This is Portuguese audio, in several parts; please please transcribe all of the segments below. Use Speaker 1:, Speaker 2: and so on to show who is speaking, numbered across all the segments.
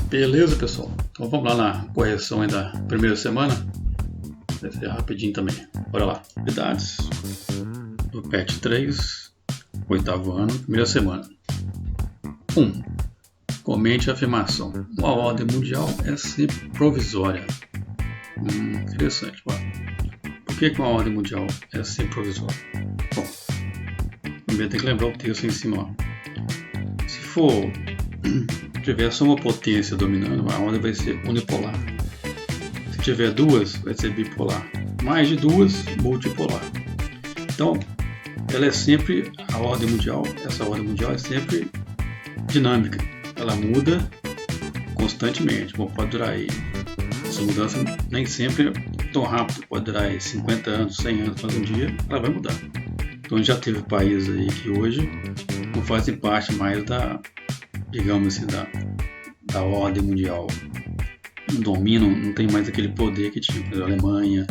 Speaker 1: Beleza, pessoal? Então vamos lá na correção aí da primeira semana. Vai ser rapidinho também. Bora lá. Novidades do PET 3, oitavo ano, primeira semana. 1. Comente a afirmação: uma ordem mundial é sempre provisória. Interessante. Bora. Por que uma ordem mundial é sempre provisória? Bom, primeiro tem que lembrar o texto em cima. Ó. Se for tiver só uma potência dominando, a ordem vai ser unipolar. Se tiver duas, vai ser bipolar. Mais de duas, multipolar. Então, ela é sempre a ordem mundial. Essa ordem mundial é sempre dinâmica. Ela muda constantemente. Bom, pode durar aí. Essa mudança nem sempre é tão rápido. Pode durar aí 50 anos, 100 anos, mas um dia ela vai mudar. Então, já teve países aí que hoje não fazem parte mais da, digamos assim, da ordem mundial. Não dominam, não tem mais aquele poder que tinha. Por exemplo, a Alemanha,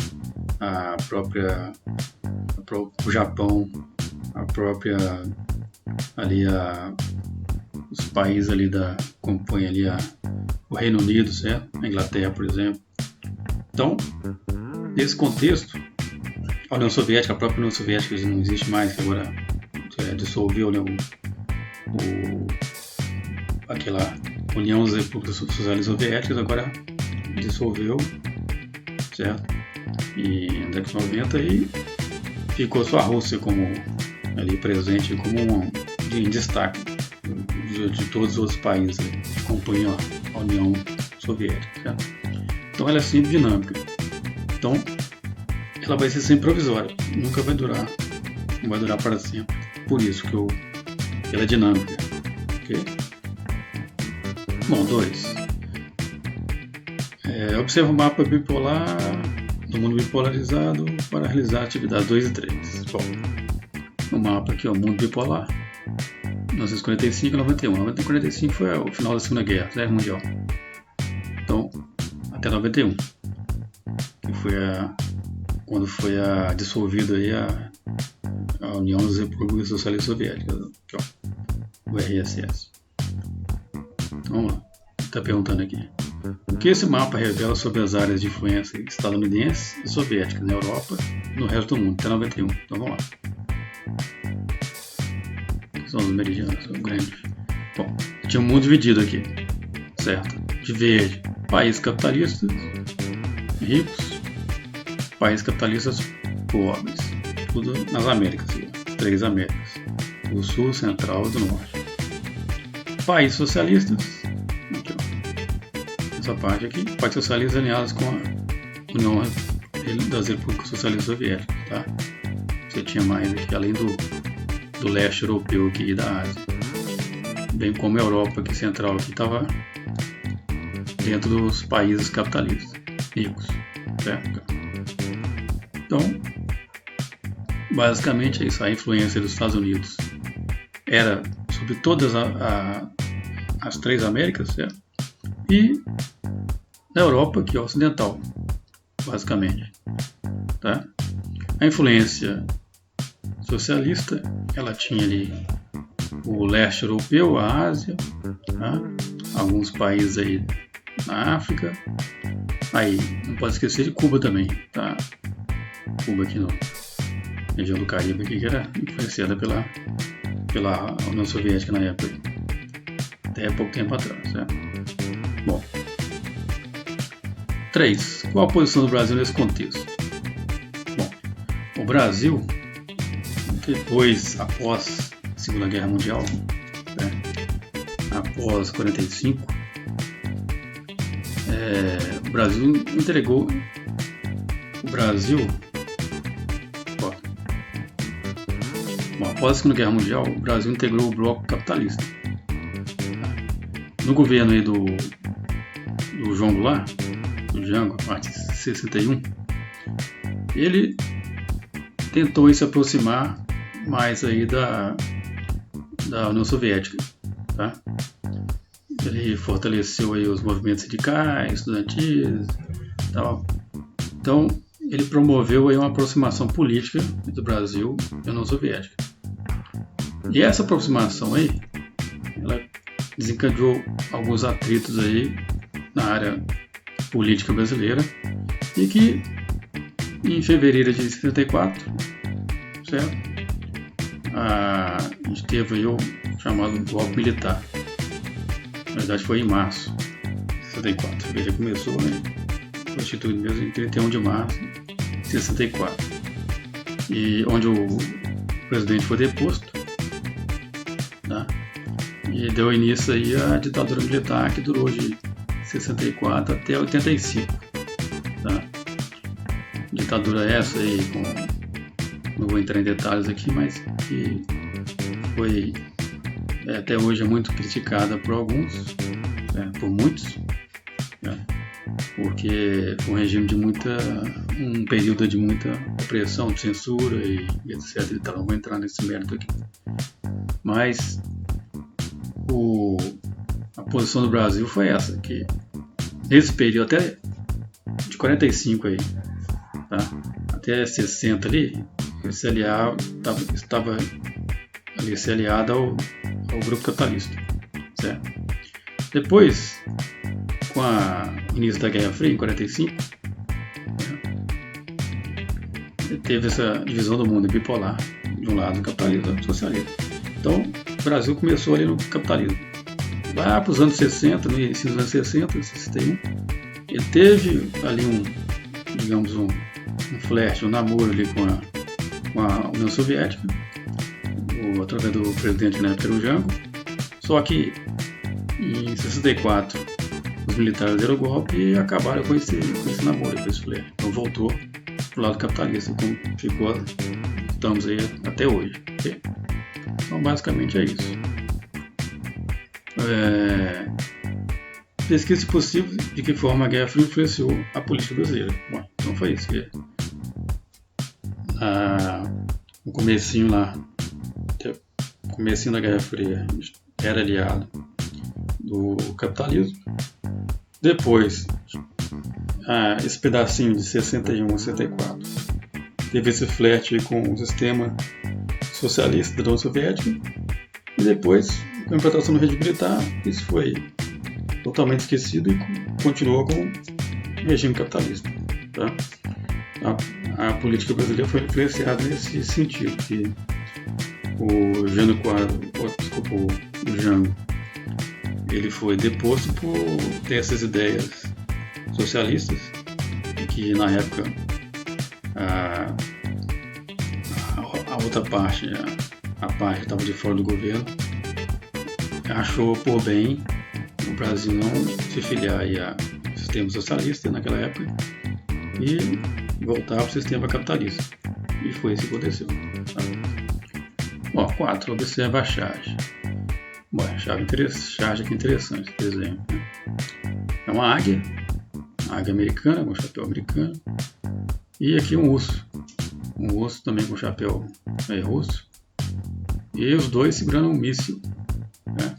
Speaker 1: o Japão, a própria ali os países ali compõem ali o Reino Unido, certo? A Inglaterra, por exemplo. Então, nesse contexto, a União Soviética, a própria União Soviética não existe mais, que agora dissolveu, né, aquela União das Repúblicas Socialistas Soviéticas, agora dissolveu, certo? E na década de 90 aí ficou só a Rússia como ali presente, como em destaque de todos os outros países que compõem a União Soviética, certo? Então ela é sempre dinâmica. Então ela vai ser sempre provisória, nunca vai durar, não vai durar para sempre. Por isso que ela é dinâmica, ok? Bom, 2. Observa o mapa bipolar do mundo bipolarizado para realizar atividades 2 e 3. Bom, o mapa aqui é o mundo bipolar, 1945 e 91. 1945 foi o final da Segunda Guerra Mundial. Então, até 91, que foi quando foi dissolvida aí a União das Repúblicas Socialistas Soviéticas, aqui, ó, o RSS. Então, vamos lá. Está perguntando aqui: o que esse mapa revela sobre as áreas de influência estadunidense e soviética na Europa e no resto do mundo, até 91? Então vamos lá. São os meridianos, são grandes. Bom, tinha um mundo dividido aqui, certo? De verde, países capitalistas ricos, países capitalistas pobres. Tudo nas Américas, as 3 Américas: do Sul, Central e do Norte. Países socialistas, aqui, ó, essa parte aqui, países socialistas alinhados com a União das Repúblicas Socialistas Soviéticas, tá? Você tinha mais aqui, além do leste europeu aqui e da Ásia, bem como a Europa aqui central aqui estava dentro dos países capitalistas ricos, certo? Então, basicamente é isso. A influência dos Estados Unidos era sobre todas as 3 Américas, certo? E na Europa, que é ocidental, basicamente, tá? A influência socialista, ela tinha ali o leste europeu, a Ásia, tá? Alguns países aí na África, aí não pode esquecer de Cuba também, tá? Cuba aqui na região do Caribe, aqui, que era influenciada pela União Soviética na época, até pouco tempo atrás, certo? Bom, 3. Qual a posição do Brasil nesse contexto? Bom, o Brasil, depois, após a Segunda Guerra Mundial, né, após 45, o Brasil entregou. O Brasil, ó, bom, após a Segunda Guerra Mundial, o Brasil integrou o bloco capitalista. No governo aí do João Goulart, do Jango, a partir de 61, ele tentou se aproximar mais aí da União Soviética, tá? Ele fortaleceu aí os movimentos sindicais, estudantis, tal. Então, ele promoveu aí uma aproximação política do Brasil e da União Soviética. E essa aproximação aí, ela desencadeou alguns atritos aí na área política brasileira e que em fevereiro de 64, certo? A gente teve aí o chamado golpe militar. Na verdade foi em março de 64. Fevereiro começou, né? Foi instituído mesmo em 31 de março de 64. E onde o presidente foi deposto, tá? E deu início aí à ditadura militar que durou de 64 até 85, tá? Ditadura essa aí, não vou entrar em detalhes aqui, mas que foi até hoje é muito criticada por alguns, por muitos, porque foi um regime de um período de muita opressão, de censura e etc. Então, não vou entrar nesse mérito aqui. Mas a posição do Brasil foi essa, que nesse período até de 45 aí, tá? Até 60 ali, estava ali se aliado ao grupo capitalista, certo? Depois, com o início da Guerra Fria, em 45, teve essa divisão do mundo bipolar, de um lado o capitalismo e do socialismo. Então, o Brasil começou ali no capitalismo. Lá para os anos 60, no início dos anos 60, 61, ele teve ali digamos um flerte, um namoro ali com a União Soviética, através do presidente na época, o Jango. Só que em 64 os militares deram o golpe e acabaram com esse namoro, com esse flerte. Então voltou para o lado capitalista, como estamos aí até hoje. Okay? Então basicamente é isso. Pesquisa, se possível, de que forma a Guerra Fria influenciou a política brasileira. Bom, então foi isso. No comecinho da Guerra Fria, era aliado do capitalismo. Depois, esse pedacinho de 61 a 64 teve esse flerte com o sistema socialista da União Soviética. E depois, com a implantação do regime militar, isso foi totalmente esquecido e continuou com o regime capitalista. Tá? A política brasileira foi influenciada nesse sentido, que o Jango, ele foi deposto por ter essas ideias socialistas, e que na época a outra parte, a parte que estava de fora do governo, achou por bem o Brasil não se filiar ao sistema socialista naquela época e voltar para o sistema capitalista. E foi isso que aconteceu. Tá? Bom, 4. Observa a charge. Bom, a charge aqui interessante, esse desenho. Né? É uma águia americana, com chapéu americano. E aqui um urso também com chapéu russo. E os dois segurando um míssil. Né?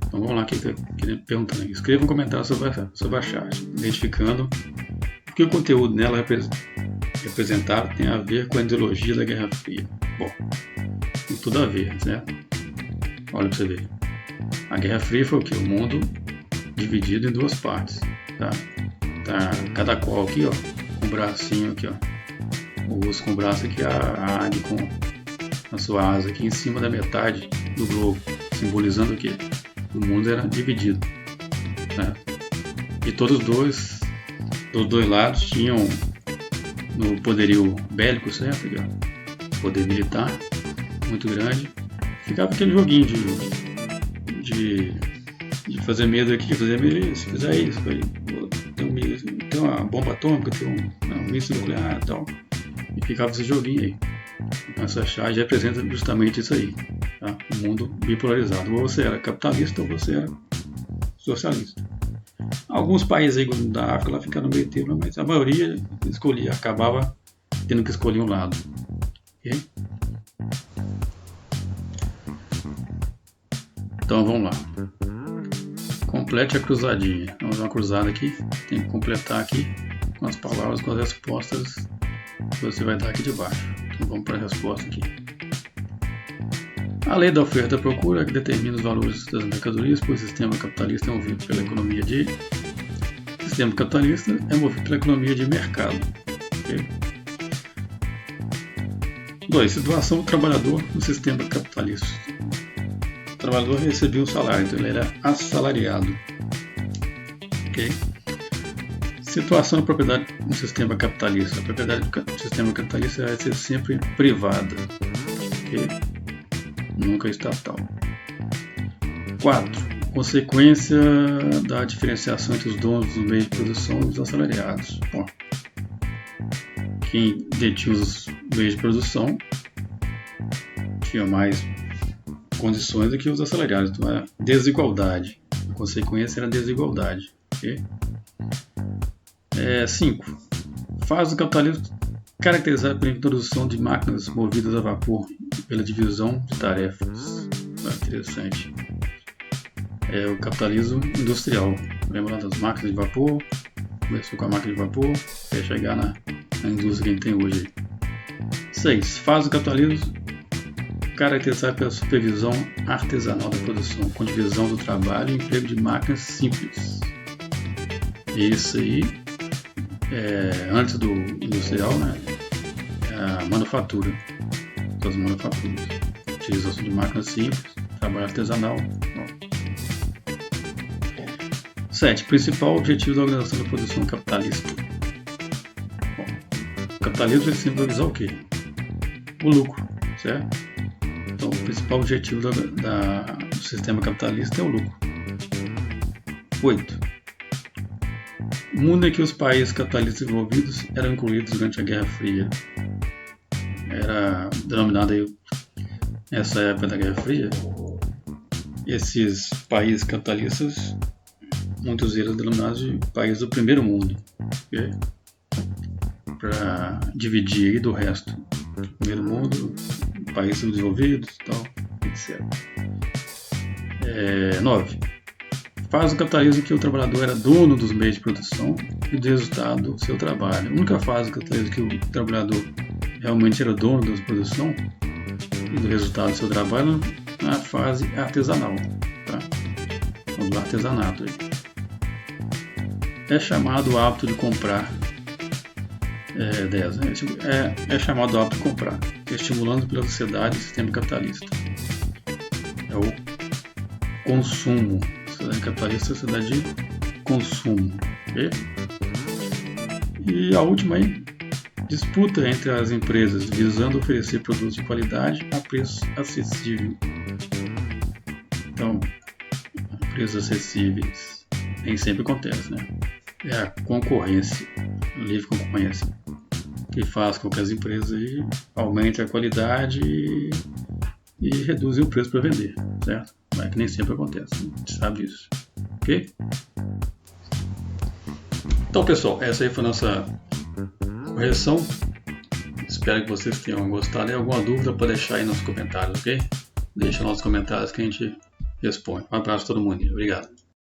Speaker 1: Então vamos lá, perguntando aqui. Escreva um comentário sobre a charge, identificando o que o conteúdo nela representado tem a ver com a ideologia da Guerra Fria. Bom, tem tudo a ver, certo? Olha para você ver. A Guerra Fria foi o que? O mundo dividido em duas partes. Tá cada qual aqui, ó, com o bracinho aqui, ó. O urso com o braço aqui, a águia com a sua asa aqui em cima da metade do globo, simbolizando o que? O mundo era dividido. Né? E todos dos dois lados tinham no poderio bélico, certo? Poder militar muito grande. Ficava aquele joguinho de fazer medo aqui, fazer medo, se fizer isso, tem uma bomba atômica, tem um míssil nuclear e tal. E ficava esse joguinho aí. Essa charge representa justamente isso aí. Tá? O mundo bipolarizado. Ou você era capitalista ou você era socialista. Alguns países aí da África lá ficaram no meio termo, mas a maioria acabava tendo que escolher um lado. Okay? Então vamos lá. Complete a cruzadinha. Vamos dar uma cruzada aqui. Tem que completar aqui com as palavras, com as respostas que você vai dar aqui de baixo. Então vamos para a resposta aqui. A lei da oferta e procura que determina os valores das mercadorias, pois o sistema capitalista é movido pela economia de... O sistema capitalista é movido pela economia de mercado. Okay? 2. Situação do trabalhador no sistema capitalista. O trabalhador recebia um salário, então ele era assalariado. Okay? Situação da propriedade no sistema capitalista. A propriedade do sistema capitalista vai ser sempre privada. Okay? Nunca estatal. 4. Consequência da diferenciação entre os donos dos meios de produção e os assalariados. Bom, quem detinha os meios de produção tinha mais condições do que os assalariados. Então era desigualdade. A consequência era desigualdade. Okay? 5. Fase do capitalismo caracterizada pela introdução de máquinas movidas a vapor e pela divisão de tarefas. Interessante. É o capitalismo industrial. Lembra lá das máquinas de vapor? Começou com a máquina de vapor até chegar na indústria que a gente tem hoje. 6. Fase do capitalismo caracterizada pela supervisão artesanal da produção, com divisão do trabalho e emprego de máquinas simples. Isso aí antes do industrial, né? A manufatura, das manufaturas, utilização de máquinas simples, trabalho artesanal. 7. Principal objetivo da organização da produção capitalista. Bom, o capitalismo vai sempre visar o quê? O lucro, certo? Então, o principal objetivo do sistema capitalista é o lucro. 8. O mundo em que os países capitalistas envolvidos eram incluídos durante a Guerra Fria. Era denominada aí essa época da Guerra Fria. Esses países capitalistas, muitos deles denominados de países do primeiro mundo, okay? Para dividir aí do resto. Primeiro mundo, países desenvolvidos, tal, etc. 9. Fase do capitalismo em que o trabalhador era dono dos meios de produção e do resultado do seu trabalho. A única fase do capitalismo que o trabalhador realmente era dono da produção e do resultado do seu trabalho na fase artesanal, tá? Do artesanato aí. É chamado o hábito de comprar. 10. É chamado o hábito de comprar, que é estimulando pela sociedade o sistema capitalista. É o consumo. Sociedade capitalista é a sociedade de consumo. Okay? E a última aí, disputa entre as empresas visando oferecer produtos de qualidade a preço acessível. Então, preços acessíveis nem sempre acontece, né? É a concorrência, a livre concorrência, que faz com que as empresas aí aumentem a qualidade e reduzem o preço para vender, certo? Mas que nem sempre acontece, a gente sabe isso, ok? Então, pessoal, essa aí foi a nossa correção. Espero que vocês tenham gostado. E alguma dúvida pode deixar aí nos comentários, ok? Deixa nos comentários que a gente responde. Um abraço a todo mundo. Obrigado.